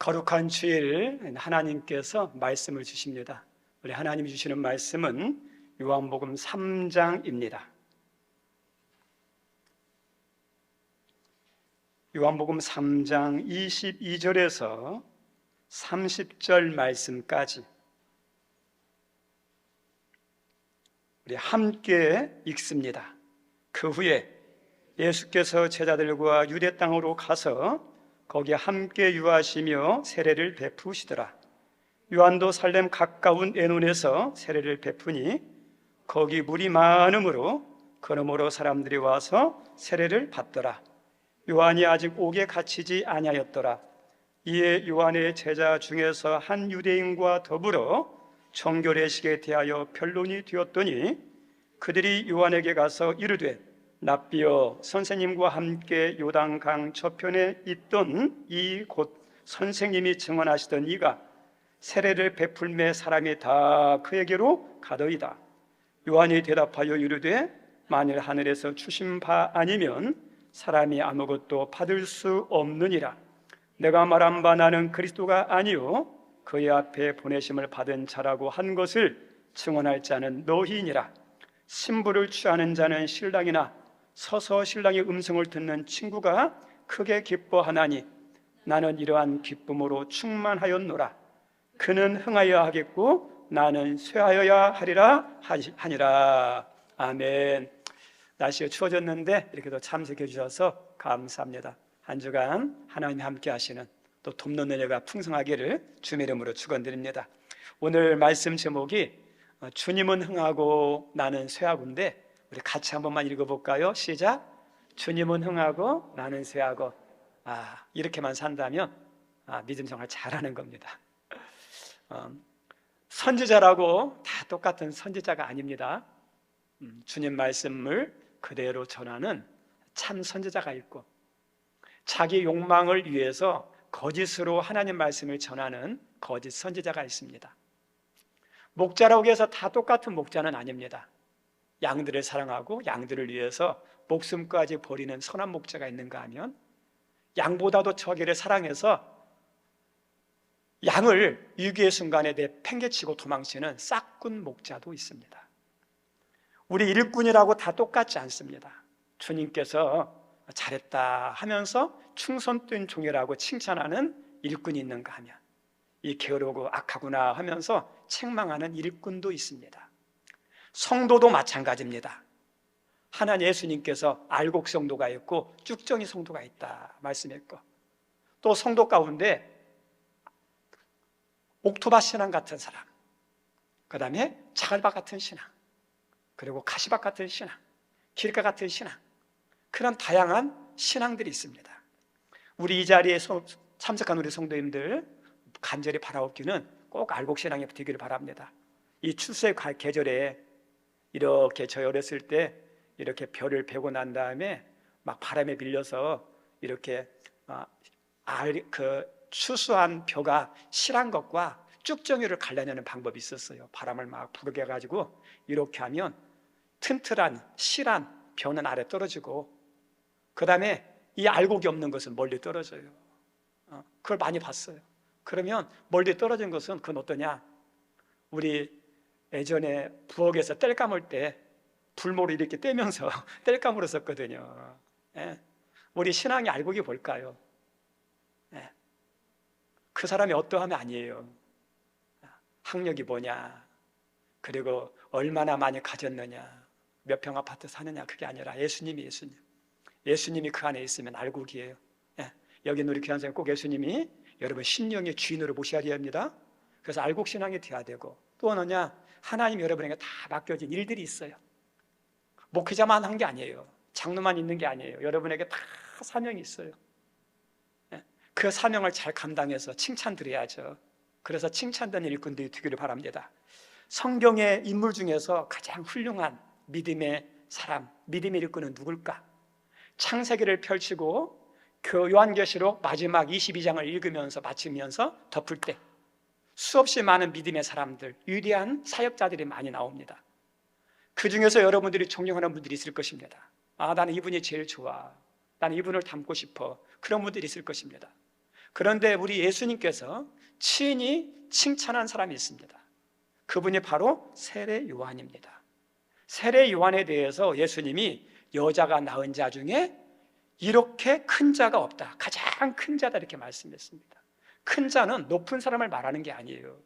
거룩한 주일 하나님께서 말씀을 주십니다. 우리 하나님이 주시는 말씀은 요한복음 3장입니다. 요한복음 3장 22절에서 30절 말씀까지 우리 함께 읽습니다. 그 후에 예수께서 제자들과 유대 땅으로 가서 거기에 함께 유하시며 세례를 베푸시더라. 요한도 살렘 가까운 에논에서 세례를 베푸니 거기 물이 많으므로 그러므로 사람들이 와서 세례를 받더라. 요한이 아직 옥에 갇히지 아니하였더라. 이에 요한의 제자 중에서 한 유대인과 더불어 정결례식에 대하여 변론이 되었더니 그들이 요한에게 가서 이르되 랍비여, 선생님과 함께 요단강 저편에 있던 이 곳 선생님이 증언하시던 이가 세례를 베풀매 사람이 다 그에게로 가더이다. 요한이 대답하여 이르되 만일 하늘에서 주신 바 아니면 사람이 아무것도 받을 수 없느니라. 내가 말한 바 나는 그리스도가 아니요 그의 앞에 보내심을 받은 자라고 한 것을 증언할 자는 너희니라. 신부를 취하는 자는 신랑이나 서서 신랑의 음성을 듣는 친구가 크게 기뻐하나니 나는 이러한 기쁨으로 충만하였노라. 그는 흥하여야 하겠고 나는 쇠하여야 하리라 하니라. 아멘. 날씨가 추워졌는데 이렇게도 참석해 주셔서 감사합니다. 한 주간 하나님이 함께 하시는 또 돕는 은혜가 풍성하기를 주의 이름으로 축원드립니다. 오늘 말씀 제목이 주님은 흥하고 나는 쇠하고인데 우리 같이 한 번만 읽어볼까요? 시작. 주님은 흥하고 나는 쇠하고. 이렇게만 산다면 믿음 생활 잘하는 겁니다. 선지자라고 다 똑같은 선지자가 아닙니다. 주님 말씀을 그대로 전하는 참 선지자가 있고 자기 욕망을 위해서 거짓으로 하나님 말씀을 전하는 거짓 선지자가 있습니다. 목자라고 해서 다 똑같은 목자는 아닙니다. 양들을 사랑하고 양들을 위해서 목숨까지 버리는 선한 목자가 있는가 하면 양보다도 저기를 사랑해서 양을 위기의 순간에 내팽개치고 도망치는 싹군 목자도 있습니다. 우리 일꾼이라고 다 똑같지 않습니다. 주님께서 잘했다 하면서 충성된 종이라고 칭찬하는 일꾼이 있는가 하면 이 게으르고 악하구나 하면서 책망하는 일꾼도 있습니다. 성도도 마찬가지입니다. 하나님 예수님께서 알곡 성도가 있고 쭉정이 성도가 있다 말씀했고 또 성도 가운데 옥토밭 신앙 같은 사람, 그 다음에 자갈밭 같은 신앙, 그리고 가시밭 같은 신앙, 길가 같은 신앙, 그런 다양한 신앙들이 있습니다. 우리 이 자리에 참석한 우리 성도님들 간절히 바라옵기는 꼭 알곡 신앙이 되기를 바랍니다. 이 출세 계절에 이렇게 저희 어렸을 때 이렇게 벼를 베고 난 다음에 막 바람에 밀려서 이렇게 추수한 벼가 실한 것과 쭉정이를 갈라내는 방법이 있었어요. 바람을 막 부르게 해가지고 이렇게 하면 튼튼한 실한 벼는 아래 떨어지고 그 다음에 이 알곡이 없는 것은 멀리 떨어져요. 그걸 많이 봤어요. 그러면 멀리 떨어진 것은 그건 어떠냐, 우리 예전에 부엌에서 뗄 감을 때 불모로 이렇게 떼면서 뗄 감으로 썼거든요. 우리 신앙의 알곡이 뭘까요? 그 사람이 어떠함이 아니에요. 학력이 뭐냐, 그리고 얼마나 많이 가졌느냐, 몇 평 아파트 사느냐, 그게 아니라 예수님이 그 안에 있으면 알곡이에요. 여기 우리 귀한 선생님 꼭 예수님이 여러분 심령의 주인으로 모셔야 합니다. 그래서 알곡 신앙이 돼야 되고 또 하나냐, 하나님 여러분에게 다 맡겨진 일들이 있어요. 목회자만 한 게 아니에요. 장로만 있는 게 아니에요. 여러분에게 다 사명이 있어요. 그 사명을 잘 감당해서 칭찬드려야죠. 그래서 칭찬되는 일꾼들이 되기를 바랍니다. 성경의 인물 중에서 가장 훌륭한 믿음의 사람, 믿음의 일꾼은 누굴까? 창세기를 펼치고 그 요한계시록 마지막 22장을 읽으면서 마치면서 덮을 때 수없이 많은 믿음의 사람들, 위대한 사역자들이 많이 나옵니다. 그 중에서 여러분들이 존경하는 분들이 있을 것입니다. 나는 이분이 제일 좋아, 나는 이분을 닮고 싶어, 그런 분들이 있을 것입니다. 그런데 우리 예수님께서 친히 칭찬한 사람이 있습니다. 그분이 바로 세례 요한입니다. 세례 요한에 대해서 예수님이 여자가 낳은 자 중에 이렇게 큰 자가 없다, 가장 큰 자다, 이렇게 말씀했습니다. 큰 자는 높은 사람을 말하는 게 아니에요.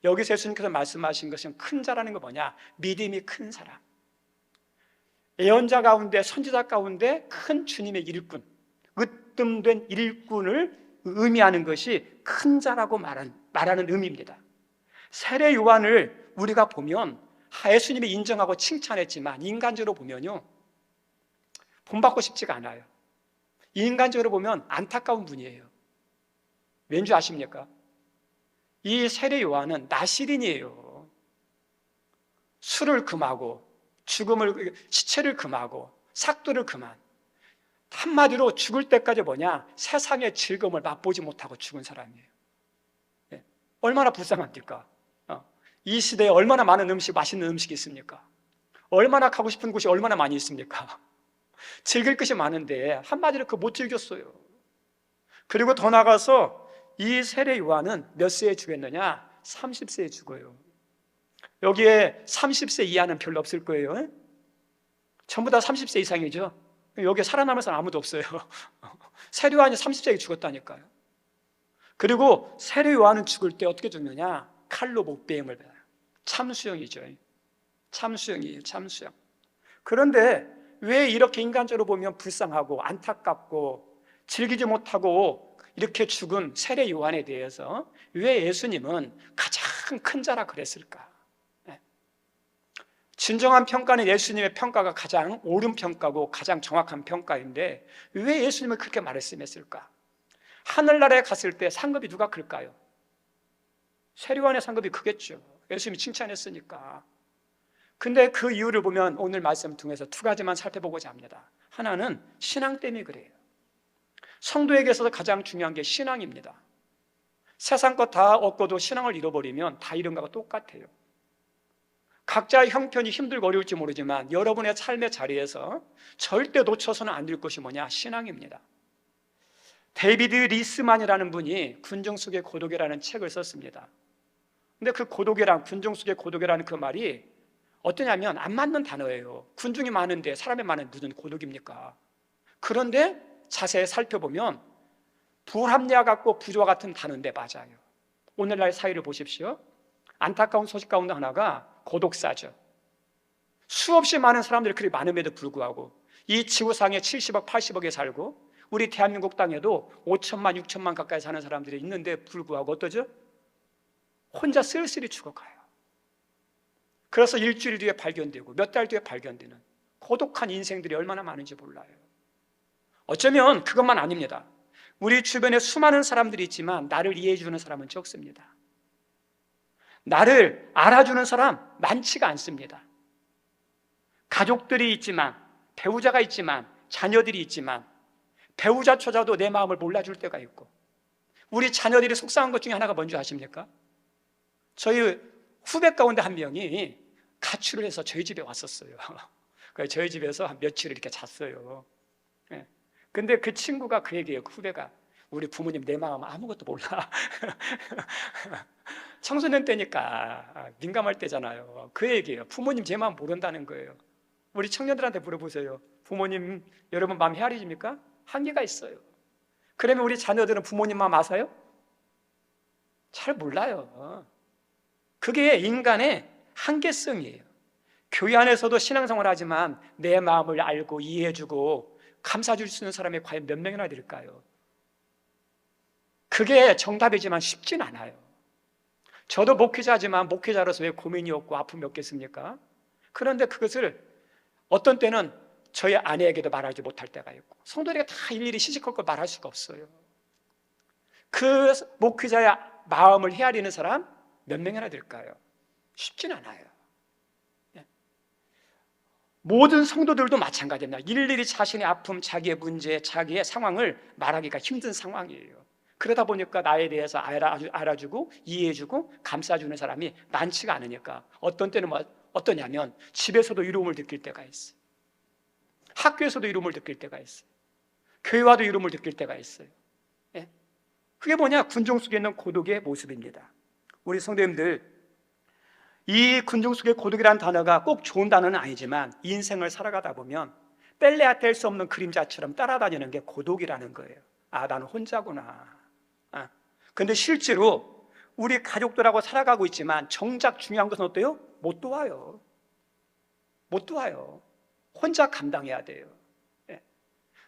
여기서 예수님께서 말씀하신 것은 큰 자라는 거 뭐냐? 믿음이 큰 사람, 예언자 가운데, 선지자 가운데 큰 주님의 일꾼, 으뜸된 일꾼을 의미하는 것이 큰 자라고 말하는 의미입니다. 세례 요한을 우리가 보면 예수님이 인정하고 칭찬했지만 인간적으로 보면요, 본받고 싶지가 않아요. 인간적으로 보면 안타까운 분이에요. 왠지 아십니까? 이 세례 요한은 나시린이에요. 술을 금하고 시체를 금하고 삭도를 금한, 한마디로 죽을 때까지 뭐냐? 세상의 즐거움을 맛보지 못하고 죽은 사람이에요. 얼마나 불쌍합니까? 이 시대에 얼마나 많은 맛있는 음식이 있습니까? 얼마나 가고 싶은 곳이 얼마나 많이 있습니까? 즐길 것이 많은데 한마디로 못 즐겼어요. 그리고 더 나가서 이 세례 요한은 몇 세에 죽였느냐? 30세에 죽어요. 여기에 30세 이하는 별로 없을 거예요. 전부 다 30세 이상이죠. 여기에 살아남은 사람 아무도 없어요. 세례 요한이 30세에 죽었다니까요. 그리고 세례 요한은 죽을 때 어떻게 죽느냐? 칼로 목베임을 받아요. 참수형이죠. 참수형이에요. 참수형. 그런데 왜 이렇게 인간적으로 보면 불쌍하고 안타깝고 즐기지 못하고 이렇게 죽은 세례 요한에 대해서 왜 예수님은 가장 큰 자라 그랬을까? 진정한 평가는 예수님의 평가가 가장 옳은 평가고 가장 정확한 평가인데 왜 예수님은 그렇게 말씀했을까? 하늘나라에 갔을 때 상급이 누가 클까요? 세례 요한의 상급이 크겠죠. 예수님이 칭찬했으니까. 근데 그 이유를 보면 오늘 말씀 통해서 두 가지만 살펴보고자 합니다. 하나는 신앙 때문에 그래요. 성도에게 있어서 가장 중요한 게 신앙입니다. 세상 것 다 얻고도 신앙을 잃어버리면 다 잃은 거가 똑같아요. 각자의 형편이 힘들고 어려울지 모르지만 여러분의 삶의 자리에서 절대 놓쳐서는 안 될 것이 뭐냐? 신앙입니다. 데이비드 리스만이라는 분이 군중 속의 고독이라는 책을 썼습니다. 근데 그 고독이랑, 군중 속의 고독이라는 그 말이 어떠냐면 안 맞는 단어예요. 군중이 많은데 사람이 많은 무슨 고독입니까? 그런데 자세히 살펴보면 불합리와 같고 부조와 같은 단어인데 맞아요. 오늘날 사회를 보십시오. 안타까운 소식 가운데 하나가 고독사죠. 수없이 많은 사람들이 그리 많음에도 불구하고 이 지구상에 70억, 80억에 살고 우리 대한민국 땅에도 5천만, 6천만 가까이 사는 사람들이 있는데 불구하고 어떠죠? 혼자 쓸쓸히 죽어가요. 그래서 일주일 뒤에 발견되고 몇 달 뒤에 발견되는 고독한 인생들이 얼마나 많은지 몰라요. 어쩌면 그것만 아닙니다. 우리 주변에 수많은 사람들이 있지만 나를 이해해 주는 사람은 적습니다. 나를 알아주는 사람 많지가 않습니다. 가족들이 있지만, 배우자가 있지만, 자녀들이 있지만 배우자조차도 내 마음을 몰라줄 때가 있고, 우리 자녀들이 속상한 것 중에 하나가 뭔지 아십니까? 저희 후배 가운데 한 명이 가출을 해서 저희 집에 왔었어요. 그래서 저희 집에서 한 며칠을 이렇게 잤어요. 근데 그 친구가 그 얘기예요. 그 후배가, 우리 부모님 내 마음 아무것도 몰라. 청소년 때니까 민감할 때잖아요. 그 얘기예요. 부모님 제 마음 모른다는 거예요. 우리 청년들한테 물어보세요. 부모님 여러분 마음 헤아리십니까? 한계가 있어요. 그러면 우리 자녀들은 부모님 마음 아세요? 잘 몰라요. 그게 인간의 한계성이에요. 교회 안에서도 신앙생활을 하지만 내 마음을 알고 이해해주고 감싸줄 수 있는 사람이 과연 몇 명이나 될까요? 그게 정답이지만 쉽진 않아요. 저도 목회자지만 목회자로서 왜 고민이 없고 아픔이 없겠습니까? 그런데 그것을 어떤 때는 저희 아내에게도 말하지 못할 때가 있고 성도들에게 다 일일이 시시콜콜 말할 수가 없어요. 그 목회자의 마음을 헤아리는 사람 몇 명이나 될까요? 쉽진 않아요. 모든 성도들도 마찬가지입니다. 일일이 자신의 아픔, 자기의 문제, 자기의 상황을 말하기가 힘든 상황이에요. 그러다 보니까 나에 대해서 알아주고 이해해주고 감싸주는 사람이 많지가 않으니까 어떤 때는 어떠냐면 집에서도 이로움을 느낄 때가 있어요. 학교에서도 이로움을 느낄 때가 있어요. 교회와도 이로움을 느낄 때가 있어요. 그게 뭐냐? 군중 속에 있는 고독의 모습입니다. 우리 성도님들, 이 군중 속의 고독이라는 단어가 꼭 좋은 단어는 아니지만 인생을 살아가다 보면 뗄래야 뗄 수 없는 그림자처럼 따라다니는 게 고독이라는 거예요. 아, 나는 혼자구나. 근데 실제로 우리 가족들하고 살아가고 있지만 정작 중요한 것은 어때요? 못 도와요. 못 도와요. 혼자 감당해야 돼요.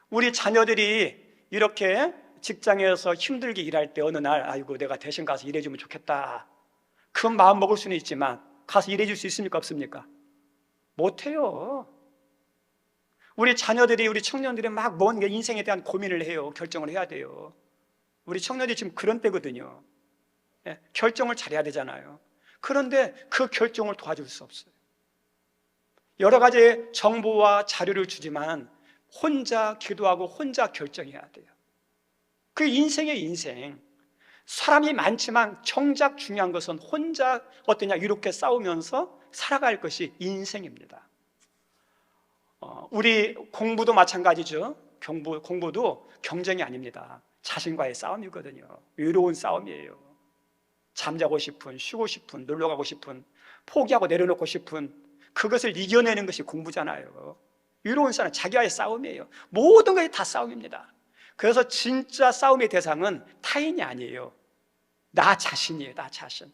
우리 자녀들이 이렇게 직장에서 힘들게 일할 때 어느 날 아이고 내가 대신 가서 일해주면 좋겠다, 그 마음 먹을 수는 있지만 가서 일해줄 수 있습니까? 없습니까? 못해요. 우리 자녀들이, 우리 청년들이 막 뭔 인생에 대한 고민을 해요. 결정을 해야 돼요. 우리 청년들이 지금 그런 때거든요. 결정을 잘해야 되잖아요. 그런데 그 결정을 도와줄 수 없어요. 여러 가지 정보와 자료를 주지만 혼자 기도하고 혼자 결정해야 돼요. 그 인생의 인생. 사람이 많지만 정작 중요한 것은 혼자 어떠냐, 이렇게 싸우면서 살아갈 것이 인생입니다. 우리 공부도 마찬가지죠. 공부도 경쟁이 아닙니다. 자신과의 싸움이거든요. 외로운 싸움이에요. 잠자고 싶은, 쉬고 싶은, 놀러 가고 싶은, 포기하고 내려놓고 싶은 그것을 이겨내는 것이 공부잖아요. 외로운 싸움, 자기와의 싸움이에요. 모든 것이 다 싸움입니다. 그래서 진짜 싸움의 대상은 타인이 아니에요. 나 자신이에요. 나 자신.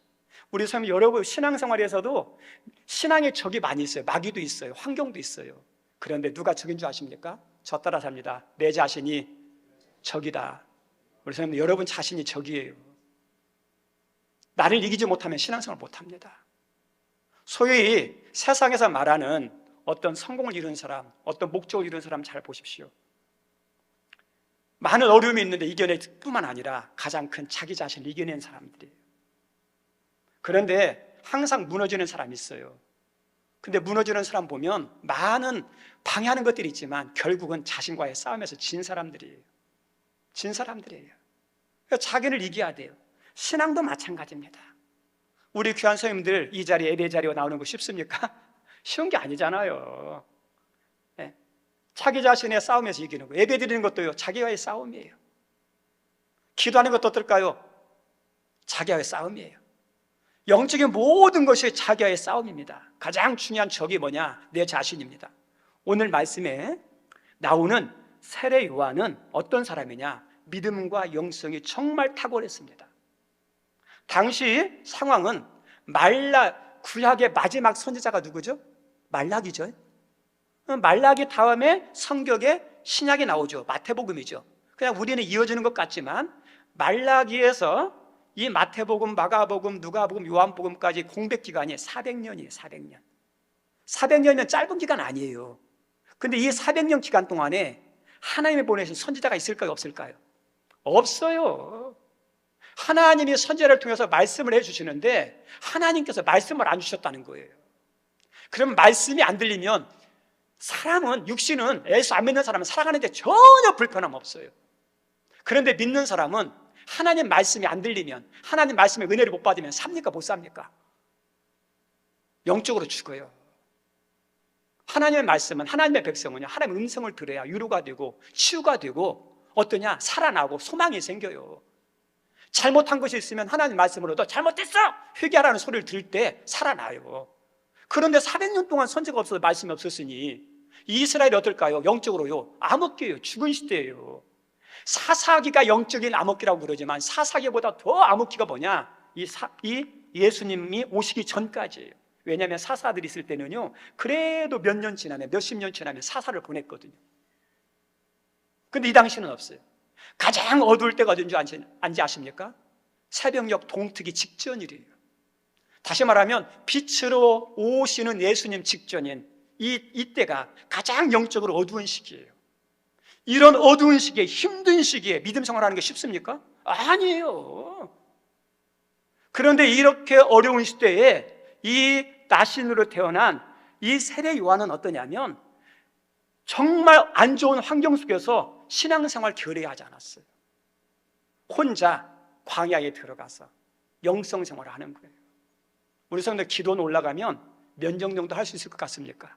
우리 선생님, 여러분 신앙생활에서도 신앙의 적이 많이 있어요. 마귀도 있어요. 환경도 있어요. 그런데 누가 적인 줄 아십니까? 저 따라 삽니다. 내 자신이 적이다. 우리 선생님, 여러분 자신이 적이에요. 나를 이기지 못하면 신앙생활 못합니다. 소위 세상에서 말하는 어떤 성공을 이룬 사람, 어떤 목적을 이룬 사람 잘 보십시오. 많은 어려움이 있는데 이겨낼 뿐만 아니라 가장 큰 자기 자신을 이겨낸 사람들이에요. 그런데 항상 무너지는 사람이 있어요. 근데 무너지는 사람 보면 많은 방해하는 것들이 있지만 결국은 자신과의 싸움에서 진 사람들이에요. 진 사람들이에요. 그러니까 자기를 이겨야 돼요. 신앙도 마찬가지입니다. 우리 귀한 선생님들 이 자리에, 예배 자리에 나오는 거 쉽습니까? 쉬운 게 아니잖아요. 자기 자신의 싸움에서 이기는 거예요. 예배 드리는 것도요, 자기와의 싸움이에요. 기도하는 것도 어떨까요? 자기와의 싸움이에요. 영적인 모든 것이 자기와의 싸움입니다. 가장 중요한 적이 뭐냐? 내 자신입니다. 오늘 말씀에 나오는 세례 요한은 어떤 사람이냐? 믿음과 영성이 정말 탁월했습니다. 당시 상황은 구약의 마지막 선지자가 누구죠? 말라기죠. 말라기 다음에 성경에 신약이 나오죠. 마태복음이죠. 그냥 우리는 이어지는 것 같지만 말라기에서 이 마태복음, 마가복음, 누가복음, 요한복음까지 공백 기간이 400년이에요. 400년. 400년이면 짧은 기간 아니에요. 근데 이 400년 기간 동안에 하나님이 보내신 선지자가 있을까요? 없을까요? 없어요. 하나님이 선지자를 통해서 말씀을 해주시는데 하나님께서 말씀을 안 주셨다는 거예요. 그럼 말씀이 안 들리면 사람은, 육신은, 예수 안 믿는 사람은 살아가는데 전혀 불편함 없어요. 그런데 믿는 사람은 하나님 말씀이 안 들리면, 하나님 말씀의 은혜를 못 받으면 삽니까? 못 삽니까? 영적으로 죽어요. 하나님의 말씀은, 하나님의 백성은요, 하나님의 음성을 들어야 위로가 되고 치유가 되고 어떠냐? 살아나고 소망이 생겨요. 잘못한 것이 있으면 하나님 말씀으로 너 잘못했어! 회개하라는 소리를 들을 때 살아나요. 그런데 400년 동안 선지가 없어서 말씀이 없었으니 이스라엘이 어떨까요? 영적으로요, 암흑기예요. 죽은 시대예요. 사사기가 영적인 암흑기라고 그러지만 사사기보다 더 암흑기가 뭐냐? 이 예수님이 오시기 전까지예요. 왜냐하면 사사들이 있을 때는요, 그래도 몇 년 지나면, 몇십 년 지나면 사사를 보냈거든요. 근데 이 당시는 없어요. 가장 어두울 때가 언제인지 아십니까? 새벽녘 동트기 직전이래요. 다시 말하면 빛으로 오시는 예수님 직전인 이때가 가장 영적으로 어두운 시기예요. 이런 어두운 시기에, 힘든 시기에 믿음 생활하는 게 쉽습니까? 아니에요. 그런데 이렇게 어려운 시대에 이 나신으로 태어난 이 세례 요한은 어떠냐면 정말 안 좋은 환경 속에서 신앙생활 결의하지 않았어요. 혼자 광야에 들어가서 영성생활을 하는 거예요. 우리 성도들 기도는 올라가면 면접 정도 할 수 있을 것 같습니까?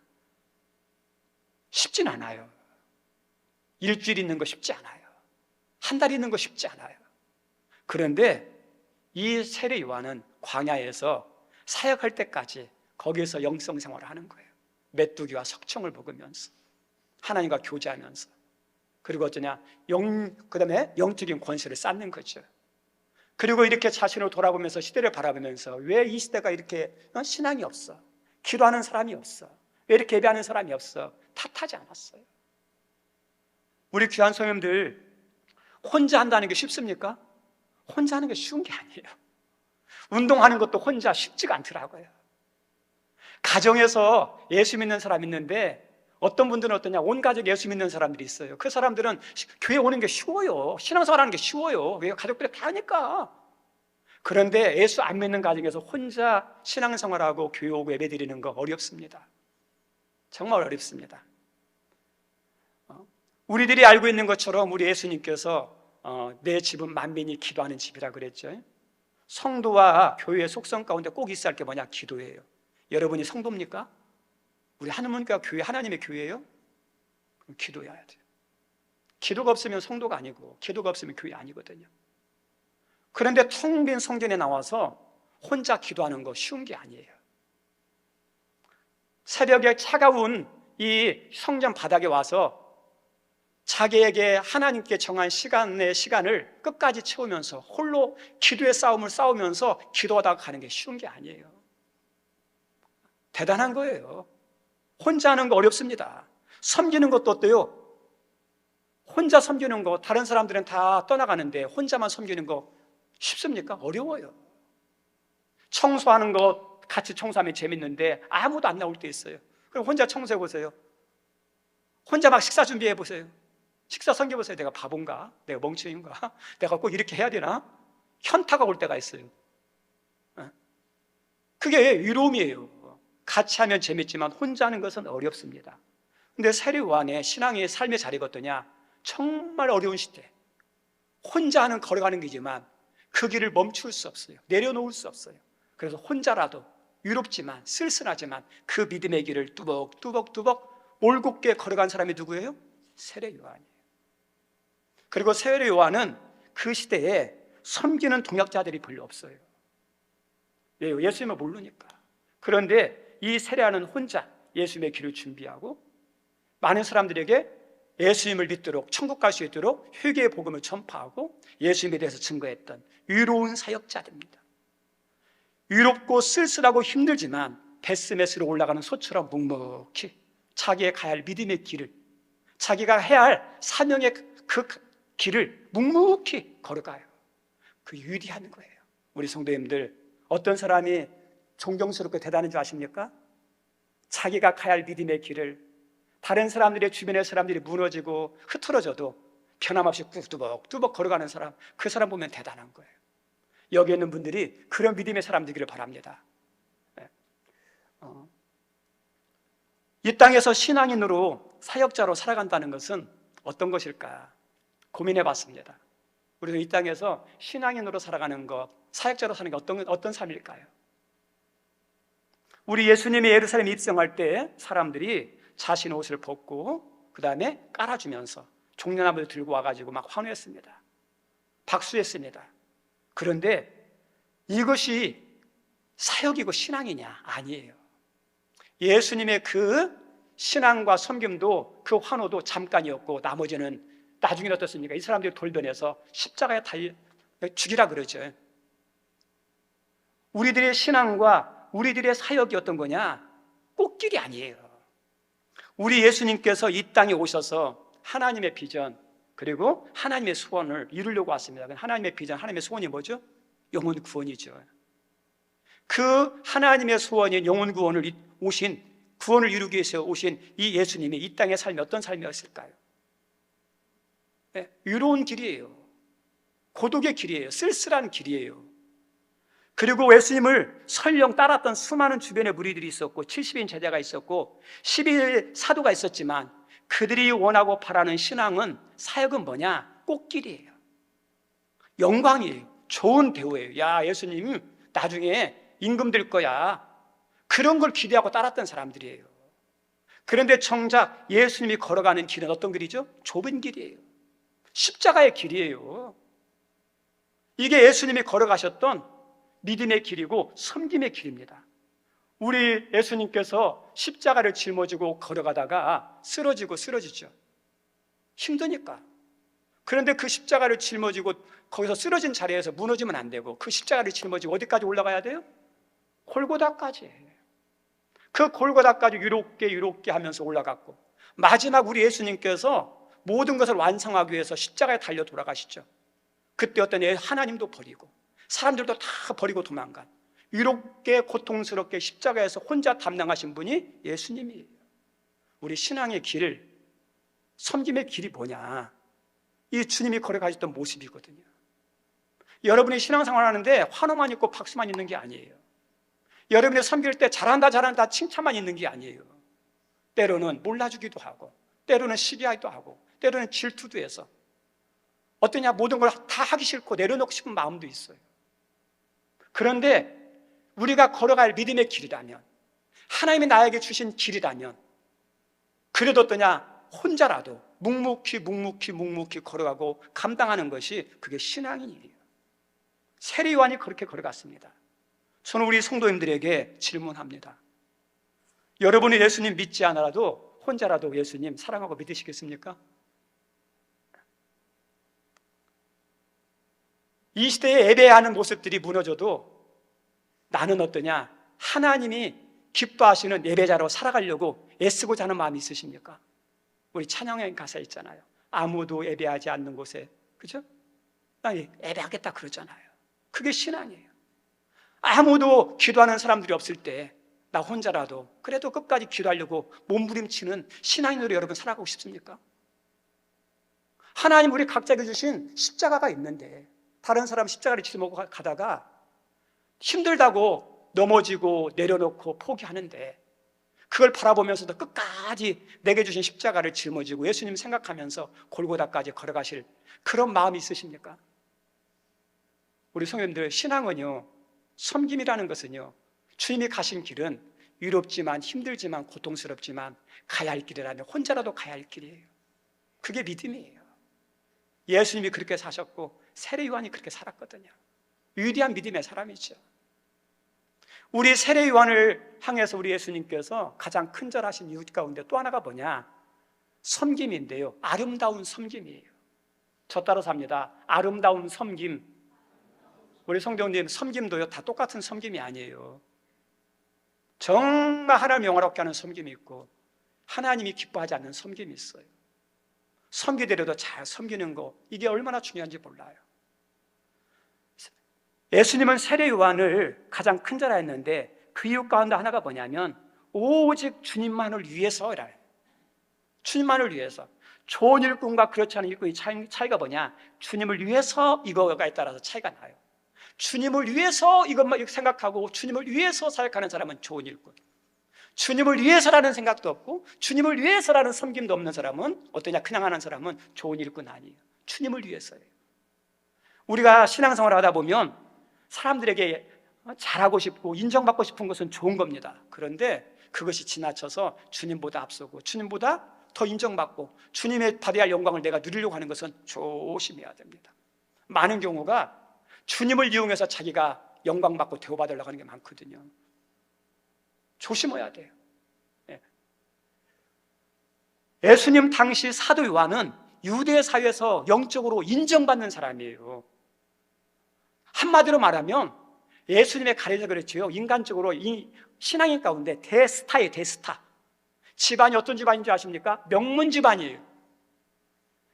쉽진 않아요. 일주일 있는 거 쉽지 않아요. 한 달 있는 거 쉽지 않아요. 그런데 이 세례 요한은 광야에서 사역할 때까지 거기에서 영성 생활을 하는 거예요. 메뚜기와 석청을 먹으면서 하나님과 교제하면서, 그리고 어쩌냐, 그다음에 영적인 권세를 쌓는 거죠. 그리고 이렇게 자신을 돌아보면서 시대를 바라보면서 왜 이 시대가 이렇게 신앙이 없어? 기도하는 사람이 없어? 왜 이렇게 예배하는 사람이 없어? 탓하지 않았어요. 우리 귀한 성님들, 혼자 한다는 게 쉽습니까? 혼자 하는 게 쉬운 게 아니에요. 운동하는 것도 혼자 쉽지가 않더라고요. 가정에서 예수 믿는 사람 있는데 어떤 분들은 어떠냐, 온 가족 예수 믿는 사람들이 있어요. 그 사람들은 교회 오는 게 쉬워요. 신앙생활 하는 게 쉬워요. 왜? 가족들이 다 하니까. 그런데 예수 안 믿는 가정에서 혼자 신앙생활하고 교회 오고 예배 드리는 거 어렵습니다. 정말 어렵습니다. 우리들이 알고 있는 것처럼 우리 예수님께서 내 집은 만민이 기도하는 집이라 그랬죠. 성도와 교회의 속성 가운데 꼭 있어야 할 게 뭐냐? 기도예요. 여러분이 성도입니까? 우리 하나님과 교회, 하나님의 교회예요? 그럼 기도해야 돼요. 기도가 없으면 성도가 아니고, 기도가 없으면 교회 아니거든요. 그런데 텅 빈 성전에 나와서 혼자 기도하는 거 쉬운 게 아니에요. 새벽에 차가운 이 성전 바닥에 와서 자기에게 하나님께 정한 시간을 끝까지 채우면서 홀로 기도의 싸움을 싸우면서 기도하다가 가는 게 쉬운 게 아니에요. 대단한 거예요. 혼자 하는 거 어렵습니다. 섬기는 것도 어때요? 혼자 섬기는 거, 다른 사람들은 다 떠나가는데 혼자만 섬기는 거 쉽습니까? 어려워요. 청소하는 거 같이 청소하면 재밌는데 아무도 안 나올 때 있어요. 그럼 혼자 청소해 보세요. 혼자 막 식사 준비해 보세요. 식사 섬겨보세요. 내가 바본가? 내가 멍청인가? 내가 꼭 이렇게 해야 되나? 현타가 올 때가 있어요. 그게 위로움이에요. 같이 하면 재밌지만 혼자 하는 것은 어렵습니다. 근데 세례 요한의 신앙의 삶의 자리가 어떠냐? 정말 어려운 시대, 혼자 하는 걸어가는 길이지만 그 길을 멈출 수 없어요. 내려놓을 수 없어요. 그래서 혼자라도 위롭지만 쓸쓸하지만 그 믿음의 길을 뚜벅뚜벅 올곧게 걸어간 사람이 누구예요? 세례 요한이에요. 그리고 세례 요한은 그 시대에 섬기는 동역자들이 별로 없어요. 왜요? 예수님을 모르니까. 그런데 이 세례하는 혼자 예수님의 길을 준비하고 많은 사람들에게 예수님을 믿도록, 천국 갈 수 있도록 회개의 복음을 전파하고 예수님에 대해서 증거했던 위로운 사역자들입니다. 위롭고 쓸쓸하고 힘들지만 베스메스로 올라가는 소처럼 묵묵히 자기의 가야 할 믿음의 길을, 자기가 해야 할 사명의 그 길을 묵묵히 걸어가요. 그 위대한 거예요. 우리 성도님들, 어떤 사람이 존경스럽고 대단한 줄 아십니까? 자기가 가야 할 믿음의 길을 다른 사람들의 주변의 사람들이 무너지고 흐트러져도 변함없이 뚜벅뚜벅 걸어가는 사람, 그 사람 보면 대단한 거예요. 여기 있는 분들이 그런 믿음의 사람 되기를 바랍니다. 이 땅에서 신앙인으로 사역자로 살아간다는 것은 어떤 것일까 고민해 봤습니다. 우리가 이 땅에서 신앙인으로 살아가는 것, 사역자로 사는 게 어떤 삶일까요? 우리 예수님이 예루살렘에 입성할 때 사람들이 자신의 옷을 벗고 그 다음에 깔아주면서 종려나무를 들고 와가지고 막 환호했습니다. 박수했습니다. 그런데 이것이 사역이고 신앙이냐? 아니에요. 예수님의 그 신앙과 섬김도 그 환호도 잠깐이었고 나머지는 나중에 어떻습니까? 이 사람들이 돌변해서 십자가에 죽이라 그러죠. 우리들의 신앙과 우리들의 사역이 어떤 거냐? 꽃길이 아니에요. 우리 예수님께서 이 땅에 오셔서 하나님의 비전 그리고 하나님의 소원을 이루려고 왔습니다. 하나님의 비전, 하나님의 소원이 뭐죠? 영혼 구원이죠. 그 하나님의 소원인 영혼 구원을 구원을 이루기 위해서 오신 이 예수님이 이 땅의 삶이 어떤 삶이었을까요? 네, 위로운 길이에요. 고독의 길이에요. 쓸쓸한 길이에요. 그리고 예수님을 설령 따랐던 수많은 주변의 무리들이 있었고 70인 제자가 있었고 12의 사도가 있었지만 그들이 원하고 바라는 신앙은, 사역은 뭐냐? 꽃길이에요. 영광이에요. 좋은 대우예요. 야, 예수님 나중에 임금 될 거야. 그런 걸 기대하고 따랐던 사람들이에요. 그런데 정작 예수님이 걸어가는 길은 어떤 길이죠? 좁은 길이에요. 십자가의 길이에요. 이게 예수님이 걸어가셨던 믿음의 길이고 섬김의 길입니다. 우리 예수님께서 십자가를 짊어지고 걸어가다가 쓰러지죠. 힘드니까. 그런데 그 십자가를 짊어지고 거기서 쓰러진 자리에서 무너지면 안 되고, 그 십자가를 짊어지고 어디까지 올라가야 돼요? 골고다까지. 그 골고다까지 유롭게 하면서 올라갔고, 마지막 우리 예수님께서 모든 것을 완성하기 위해서 십자가에 달려 돌아가시죠. 그때 어떤 하나님도 버리고 사람들도 다 버리고 도망간, 유롭게 고통스럽게 십자가에서 혼자 담당하신 분이 예수님이에요. 우리 신앙의 길, 섬김의 길이 뭐냐? 이 주님이 걸어가셨던 모습이거든요. 여러분이 신앙생활 하는데 환호만 있고 박수만 있는 게 아니에요. 여러분이 섬길 때 잘한다 칭찬만 있는 게 아니에요. 때로는 몰라주기도 하고, 때로는 시기하기도 하고, 때로는 질투도 해서, 어떠냐, 모든 걸 다 하기 싫고 내려놓고 싶은 마음도 있어요. 그런데 우리가 걸어갈 믿음의 길이라면, 하나님이 나에게 주신 길이라면, 그래도 어떠냐, 혼자라도 묵묵히 걸어가고 감당하는 것이, 그게 신앙이에요. 세례 요한이 그렇게 걸어갔습니다. 저는 우리 성도님들에게 질문합니다. 여러분이 예수님 믿지 않아도 혼자라도 예수님 사랑하고 믿으시겠습니까? 이 시대에 예배하는 모습들이 무너져도 나는 어떠냐, 하나님이 기뻐하시는 예배자로 살아가려고 애쓰고자 하는 마음이 있으십니까? 우리 찬양의 가사 있잖아요. 아무도 예배하지 않는 곳에, 그죠? 나 예배하겠다 그러잖아요. 그게 신앙이에요. 아무도 기도하는 사람들이 없을 때 나 혼자라도 그래도 끝까지 기도하려고 몸부림치는 신앙인으로 여러분 살아가고 싶습니까? 하나님 우리 각자에게 주신 십자가가 있는데, 다른 사람 십자가를 짊어지고 가다가 힘들다고 넘어지고 내려놓고 포기하는데, 그걸 바라보면서도 끝까지 내게 주신 십자가를 짊어지고 예수님 생각하면서 골고다까지 걸어가실 그런 마음이 있으십니까? 우리 성도님들, 신앙은요, 섬김이라는 것은요, 주님이 가신 길은 위롭지만 힘들지만 고통스럽지만 가야 할 길이라면 혼자라도 가야 할 길이에요. 그게 믿음이에요. 예수님이 그렇게 사셨고 세례 요한이 그렇게 살았거든요. 위대한 믿음의 사람이죠. 우리 세례 요한을 향해서 우리 예수님께서 가장 큰절하신 이유 가운데 또 하나가 뭐냐? 섬김인데요, 아름다운 섬김이에요. 저 따라서 합니다. 아름다운 섬김. 우리 성도님, 섬김도요 다 똑같은 섬김이 아니에요. 정말 하나님 영화롭게 하는 섬김이 있고, 하나님이 기뻐하지 않는 섬김이 있어요. 섬기더라도 잘 섬기는 거, 이게 얼마나 중요한지 몰라요. 예수님은 세례 요한을 가장 큰절했는데 그 이유 가운데 하나가 뭐냐면, 오직 주님만을 위해서라. 주님만을 위해서. 좋은 일꾼과 그렇지 않은 일꾼의 차이가 뭐냐? 주님을 위해서 이거에 따라서 차이가 나요. 주님을 위해서 이것만 생각하고 주님을 위해서 사역하는 사람은 좋은 일꾼, 주님을 위해서라는 생각도 없고 주님을 위해서라는 섬김도 없는 사람은 어떠냐? 그냥 하는 사람은 좋은 일꾼 아니에요. 주님을 위해서예요. 우리가 신앙생활을 하다 보면 사람들에게 잘하고 싶고 인정받고 싶은 것은 좋은 겁니다. 그런데 그것이 지나쳐서 주님보다 앞서고 주님보다 더 인정받고 주님의 받아야 할 영광을 내가 누리려고 하는 것은 조심해야 됩니다. 많은 경우가 주님을 이용해서 자기가 영광받고 대우받으려고 하는 게 많거든요. 조심해야 돼요. 예수님 당시 사도 요한은 유대 사회에서 영적으로 인정받는 사람이에요. 한마디로 말하면 예수님의 가르쳐 그랬죠. 인간적으로 이 신앙인 가운데 대스타예요. 대스타. 집안이 어떤 집안인지 아십니까? 명문 집안이에요.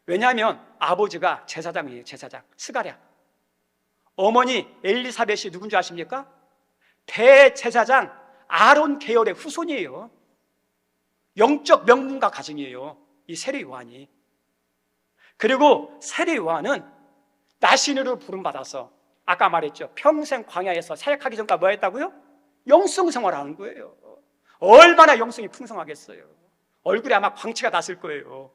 왜냐하면 아버지가 제사장이에요. 제사장 스가랴. 어머니 엘리사벳이 누군지 아십니까? 대제사장 아론 계열의 후손이에요. 영적 명문가 가정이에요, 이 세례 요한이. 그리고 세례 요한은 나신으로 부름받아서 아까 말했죠, 평생 광야에서 사역하기 전까지 뭐 했다고요? 영성 생활하는 거예요. 얼마나 영성이 풍성하겠어요. 얼굴에 아마 광채가 났을 거예요.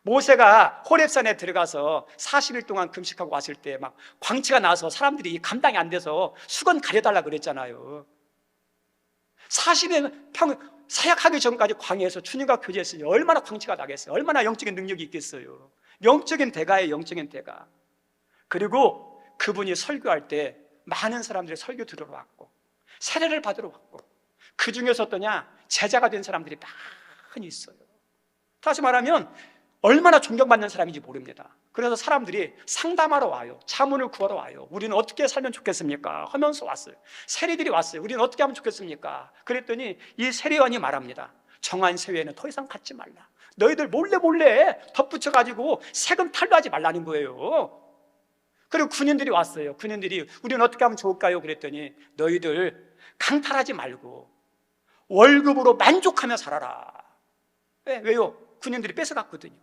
모세가 호렙산에 들어가서 40일 동안 금식하고 왔을 때 막 광채가 나서 사람들이 감당이 안 돼서 수건 가려달라 그랬잖아요. 40일 사역하기 전까지 광야에서 주님과 교제했으니 얼마나 광채가 나겠어요. 얼마나 영적인 능력이 있겠어요. 영적인 대가예요. 영적인 대가. 그리고 그분이 설교할 때 많은 사람들이 설교 들으러 왔고 세례를 받으러 왔고, 그 중에서 어떠냐? 제자가 된 사람들이 많이 있어요. 다시 말하면 얼마나 존경받는 사람인지 모릅니다. 그래서 사람들이 상담하러 와요. 자문을 구하러 와요. 우리는 어떻게 살면 좋겠습니까? 하면서 왔어요. 세리들이 왔어요. 우리는 어떻게 하면 좋겠습니까? 그랬더니 이 세리원이 말합니다. 정한 세회는 더 이상 갖지 말라. 너희들 몰래 덧붙여가지고 세금 탈루하지 말라는 거예요. 그리고 군인들이 왔어요. 군인들이 우리는 어떻게 하면 좋을까요? 그랬더니 너희들 강탈하지 말고 월급으로 만족하며 살아라. 왜요? 군인들이 뺏어갔거든요.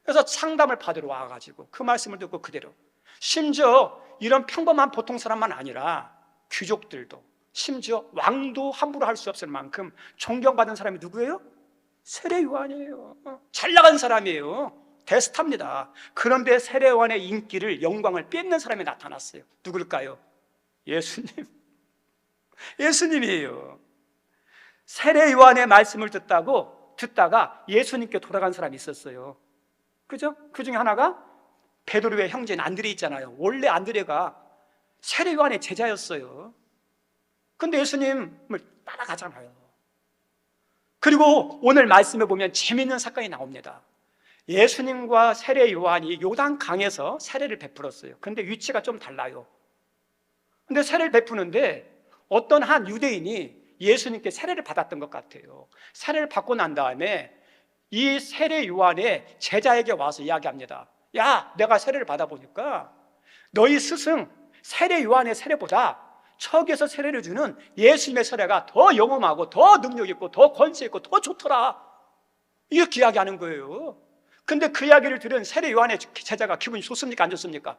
그래서 상담을 받으러 와가지고 그 말씀을 듣고 그대로, 심지어 이런 평범한 보통 사람만 아니라 귀족들도, 심지어 왕도 함부로 할 수 없을 만큼 존경받은 사람이 누구예요? 세례 요한이에요. 잘 나간 사람이에요. 대스타입니다. 그런데 세례 요한의 인기를, 영광을 뺏는 사람이 나타났어요. 누굴까요? 예수님. 예수님이에요. 세례 요한의 말씀을 듣다가 예수님께 돌아간 사람이 있었어요. 그죠? 그 중에 하나가 베드로의 형제인 안드레 있잖아요. 원래 안드레가 세례 요한의 제자였어요. 근데 예수님을 따라가잖아요. 그리고 오늘 말씀에 보면 재미있는 사건이 나옵니다. 예수님과 세례 요한이 요단 강에서 세례를 베풀었어요. 근데 위치가 좀 달라요. 근데 세례를 베푸는데 어떤 한 유대인이 예수님께 세례를 받았던 것 같아요. 세례를 받고 난 다음에 이 세례 요한의 제자에게 와서 이야기합니다. 야, 내가 세례를 받아보니까 너희 스승 세례 요한의 세례보다 저기에서 세례를 주는 예수님의 세례가 더 영험하고 더 능력 있고 더 권세 있고 더 좋더라. 이렇게 이야기하는 거예요. 근데 그 이야기를 들은 세례 요한의 제자가 기분이 좋습니까? 안 좋습니까?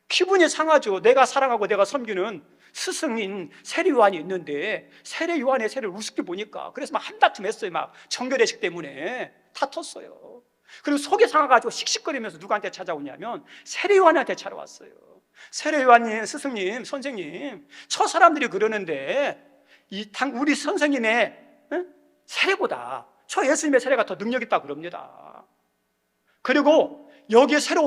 기분이 상하죠. 내가 사랑하고 내가 섬기는 스승인 세례 요한이 있는데 세례 요한의 세례를 우습게 보니까, 그래서 막 한다툼 했어요. 막 정결의식 때문에 다퉜어요. 그리고 속이 상해가지고 씩씩거리면서 누구한테 찾아오냐면 세례 요한한테 찾아왔어요. 세례 요한님, 스승님, 선생님, 저 사람들이 그러는데 우리 선생님의 세례보다 저 예수님의 세례가 더 능력 있다고 그럽니다. 그리고 여기에 세례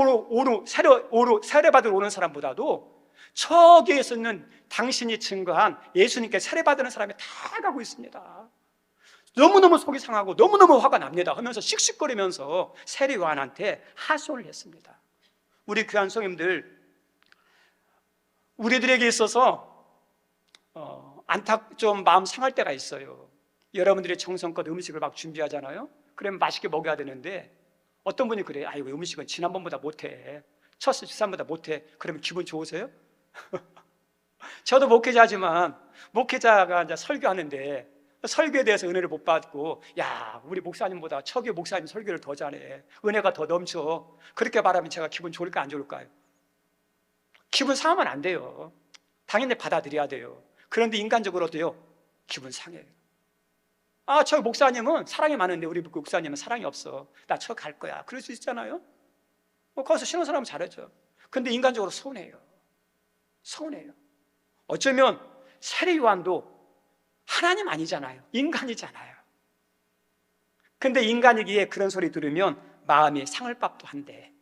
받으러 오는 사람보다도 저기에 있는 당신이 증거한 예수님께 세례받는 사람이 다 가고 있습니다. 너무너무 속이 상하고 너무너무 화가 납니다 하면서 씩씩거리면서 세례 요한한테 하소연을 했습니다. 우리 귀한 성님들, 우리들에게 있어서 좀 마음 상할 때가 있어요. 여러분들이 정성껏 음식을 막 준비하잖아요. 그러면 맛있게 먹어야 되는데 어떤 분이 그래요. 아이고, 음식은 지난번보다 못해, 첫 시간보다 못해. 그러면 기분 좋으세요? 저도 목회자지만 목회자가 이제 설교하는데 설교에 대해서 은혜를 못 받고, 야, 우리 목사님보다 저기 목사님 설교를 더 잘해, 은혜가 더 넘쳐, 그렇게 말하면 제가 기분 좋을까 안 좋을까요? 기분 상하면 안 돼요. 당연히 받아들여야 돼요. 그런데 인간적으로도요, 기분 상해요. 아, 저 목사님은 사랑이 많은데 우리 목사님은 사랑이 없어, 나 저 갈 거야, 그럴 수 있잖아요. 거기서 신은 사람은 잘하죠. 근데 인간적으로 서운해요. 어쩌면 세례 요한도 하나님 아니잖아요. 인간이잖아요. 근데 인간이기에 그런 소리 들으면 마음이 상할 법도 한데,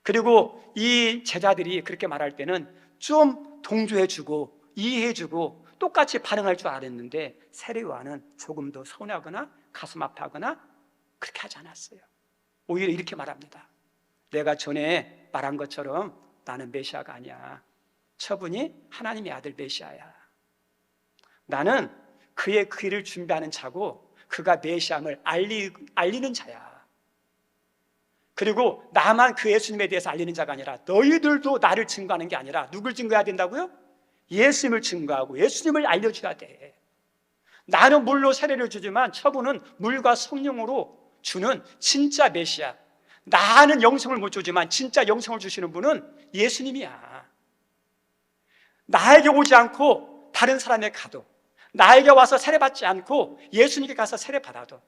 그리고 이 제자들이 그렇게 말할 때는 좀 동조해주고 이해해주고 똑같이 반응할 줄 알았는데 세례 요한은 조금 더 서운하거나 가슴 아파하거나 그렇게 하지 않았어요. 오히려 이렇게 말합니다. 내가 전에 말한 것처럼 나는 메시아가 아니야. 저분이 하나님의 아들 메시아야. 나는 그의 길을 준비하는 자고 그가 메시아임을 알리는 자야. 그리고 나만 그 예수님에 대해서 알리는 자가 아니라 너희들도 나를 증거하는 게 아니라 누굴 증거해야 된다고요? 예수님을 증거하고 예수님을 알려줘야 돼. 나는 물로 세례를 주지만 저분은 물과 성령으로 주는 진짜 메시아. 나는 영성을 못 주지만 진짜 영성을 주시는 분은 예수님이야. 나에게 오지 않고 다른 사람에 가도, 나에게 와서 세례받지 않고 예수님께 가서 세례받아도,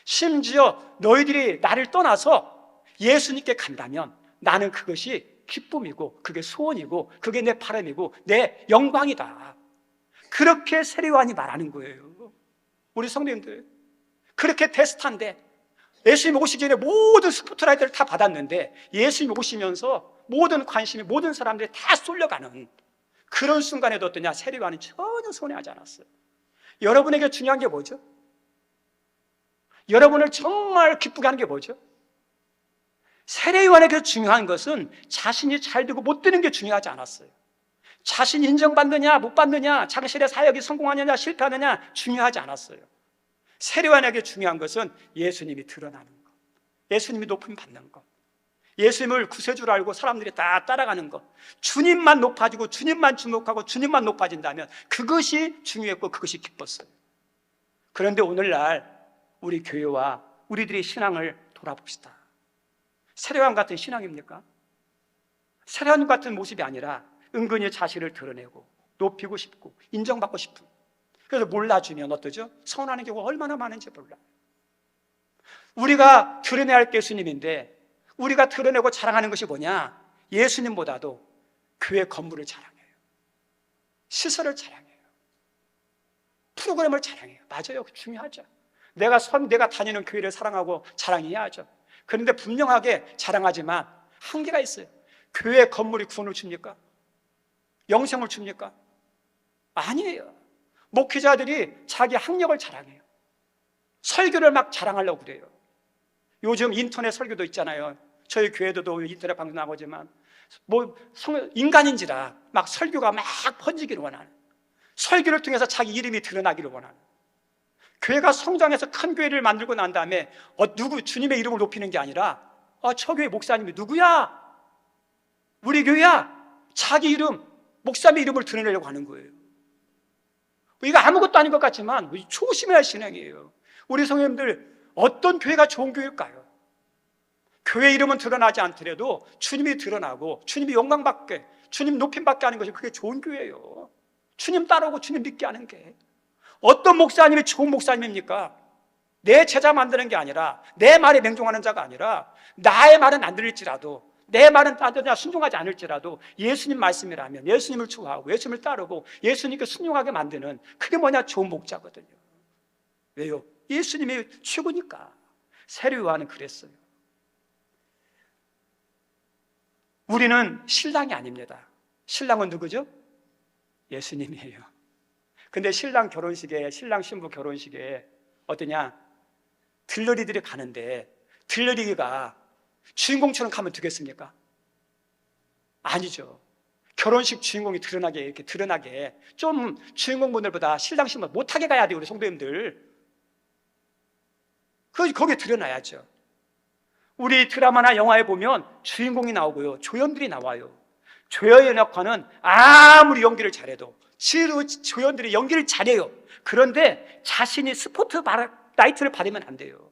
심지어 너희들이 나를 떠나서 예수님께 간다면 나는 그것이 기쁨이고 그게 소원이고 그게 내 바람이고 내 영광이다. 그렇게 세례 요한이 말하는 거예요. 우리 성도님들, 그렇게 테스트한데 예수님 오시기 전에 모든 스포트라이트를 다 받았는데 예수님 오시면서 모든 관심이 모든 사람들이 다 쏠려가는 그런 순간에도 어떠냐? 세례요한은 전혀 손해하지 않았어요. 여러분에게 중요한 게 뭐죠? 여러분을 정말 기쁘게 하는 게 뭐죠? 세례요한에게 중요한 것은 자신이 잘 되고 못 되는 게 중요하지 않았어요. 자신이 인정받느냐 못 받느냐, 당신의 사역이 성공하느냐 실패하느냐 중요하지 않았어요. 세례요한에게 중요한 것은 예수님이 드러나는 것, 예수님이 높임 받는 것, 예수님을 구세주로 알고 사람들이 다 따라가는 것, 주님만 높아지고 주님만 주목하고 주님만 높아진다면 그것이 중요했고 그것이 기뻤어요. 그런데 오늘날 우리 교회와 우리들의 신앙을 돌아봅시다. 세례요한 같은 신앙입니까? 세례요한 같은 모습이 아니라 은근히 자신을 드러내고 높이고 싶고 인정받고 싶은, 그래서 몰라주면 어떠죠? 서운하는 경우가 얼마나 많은지 몰라요. 우리가 드러내야 할 게 예수님인데 우리가 드러내고 자랑하는 것이 뭐냐? 예수님보다도 교회 건물을 자랑해요, 시설을 자랑해요, 프로그램을 자랑해요. 맞아요, 중요하죠. 내가 다니는 교회를 사랑하고 자랑해야죠. 그런데 분명하게 자랑하지만 한계가 있어요. 교회 건물이 구원을 줍니까? 영생을 줍니까? 아니에요. 목회자들이 자기 학력을 자랑해요. 설교를 막 자랑하려고 그래요. 요즘 인터넷 설교도 있잖아요. 저희 교회도 인터넷 방송 나오지만 인간인지라 막 설교가 막 퍼지기를 원하는, 설교를 통해서 자기 이름이 드러나기를 원하는, 교회가 성장해서 큰 교회를 만들고 난 다음에 주님의 이름을 높이는 게 아니라 저 교회 목사님이 누구야? 우리 교회야? 자기 이름, 목사님의 이름을 드러내려고 하는 거예요. 이거 아무것도 아닌 것 같지만 조심해야 할 신앙이에요. 우리 성도님들, 어떤 교회가 좋은 교회일까요? 교회 이름은 드러나지 않더라도 주님이 드러나고 주님이 영광받게, 주님 높임받게 하는 것이 그게 좋은 교회예요. 주님 따르고 주님 믿게 하는 게. 어떤 목사님이 좋은 목사님입니까? 내 제자 만드는 게 아니라, 내 말에 맹종하는 자가 아니라, 나의 말은 안 들릴지라도, 내 말은 순종하지 않을지라도 예수님 말씀이라면 예수님을 좋아하고 예수님을 따르고 예수님께 순종하게 만드는, 그게 뭐냐? 좋은 목자거든요. 왜요? 예수님이 최고니까. 세례요한은 그랬어요. 우리는 신랑이 아닙니다. 신랑은 누구죠? 예수님이에요. 근데 신랑 결혼식에, 신랑 신부 결혼식에 어떠냐? 들러리들이 가는데 들러리가 주인공처럼 가면 되겠습니까? 아니죠. 결혼식 주인공이 이렇게 드러나게 좀 주인공분들보다 신랑 신부 못하게 가야 돼요. 우리 성도님들. 거기에 드러나야죠. 우리 드라마나 영화에 보면 주인공이 나오고요, 조연들이 나와요. 조연의 역할은 아무리 연기를 잘해도 조연들이 연기를 잘해요. 그런데 자신이 스포트라이트를 받으면 안 돼요.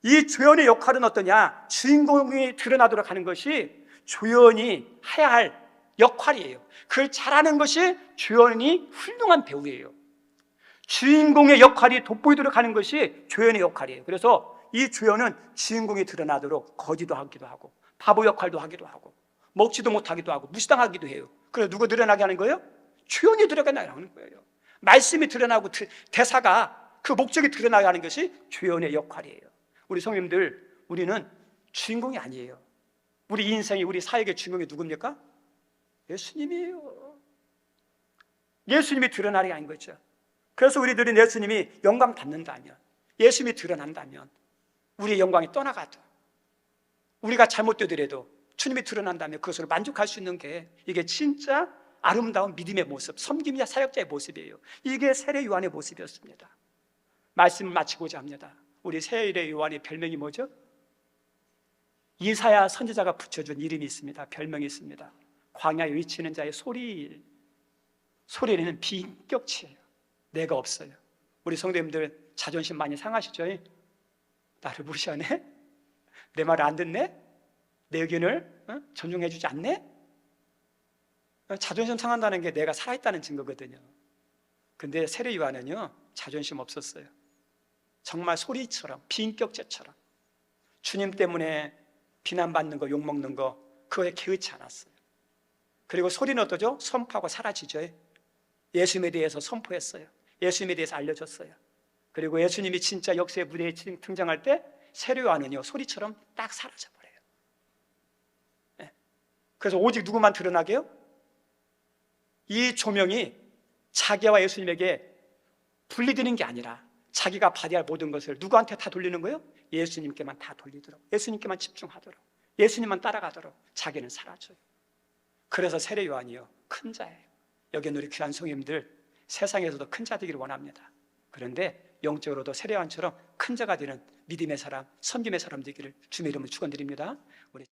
이 조연의 역할은 어떠냐? 주인공이 드러나도록 하는 것이 조연이 해야 할 역할이에요. 그걸 잘하는 것이 조연이 훌륭한 배우예요. 주인공의 역할이 돋보이도록 하는 것이 조연의 역할이에요. 그래서 이 조연은 주인공이 드러나도록 거지도 하기도 하고 바보 역할도 하기도 하고 먹지도 못하기도 하고 무시당하기도 해요. 그래서 누구 드러나게 하는 거예요? 조연이 드러나게 하는 거예요. 말씀이 드러나고 대사가, 그 목적이 드러나게 하는 것이 조연의 역할이에요. 우리 성님들, 우리는 주인공이 아니에요. 우리 인생이, 우리 사역의 주인공이 누굽니까? 예수님이에요. 예수님이 드러나게 하는 거죠. 그래서 우리들은 예수님이 영광 받는다면, 예수님이 드러난다면 우리의 영광이 떠나가도, 우리가 잘못되더라도 주님이 드러난다면 그것으로 만족할 수 있는 게, 이게 진짜 아름다운 믿음의 모습, 섬김자 사역자의 모습이에요. 이게 세례 요한의 모습이었습니다. 말씀을 마치고자 합니다. 우리 세례 요한의 별명이 뭐죠? 이사야 선지자가 붙여준 이름이 있습니다. 별명이 있습니다. 광야에 외치는 자의 소리. 소리는 비인격체예요. 내가 없어요. 우리 성도님들 자존심 많이 상하시죠? 나를 무시하네? 내 말을 안 듣네? 내 의견을 존중해주지 않네? 자존심 상한다는 게 내가 살아있다는 증거거든요. 근데 세례 요한은요, 자존심 없었어요. 정말 소리처럼, 비인격체처럼 주님 때문에 비난받는 거, 욕먹는 거, 그거에 개의치 않았어요. 그리고 소리는 어떠죠? 선포하고 사라지죠. 예수님에 대해서 선포했어요. 예수님에 대해서 알려줬어요. 그리고 예수님이 진짜 역사의 무대에 등장할 때 세례 요한은요, 소리처럼 딱 사라져버려요. 그래서 오직 누구만 드러나게요? 이 조명이 자기와 예수님에게 분리되는 게 아니라 자기가 받아야 할 모든 것을 누구한테 다 돌리는 거예요? 예수님께만 다 돌리도록, 예수님께만 집중하도록, 예수님만 따라가도록 자기는 사라져요. 그래서 세례 요한이요, 큰 자예요. 여기 있는 우리 귀한 성님들, 세상에서도 큰 자 되기를 원합니다. 그런데 영적으로도 세례 요한처럼 큰 자가 되는 믿음의 사람, 섬김의 사람 되기를 주님의 이름으로 축원드립니다. 우리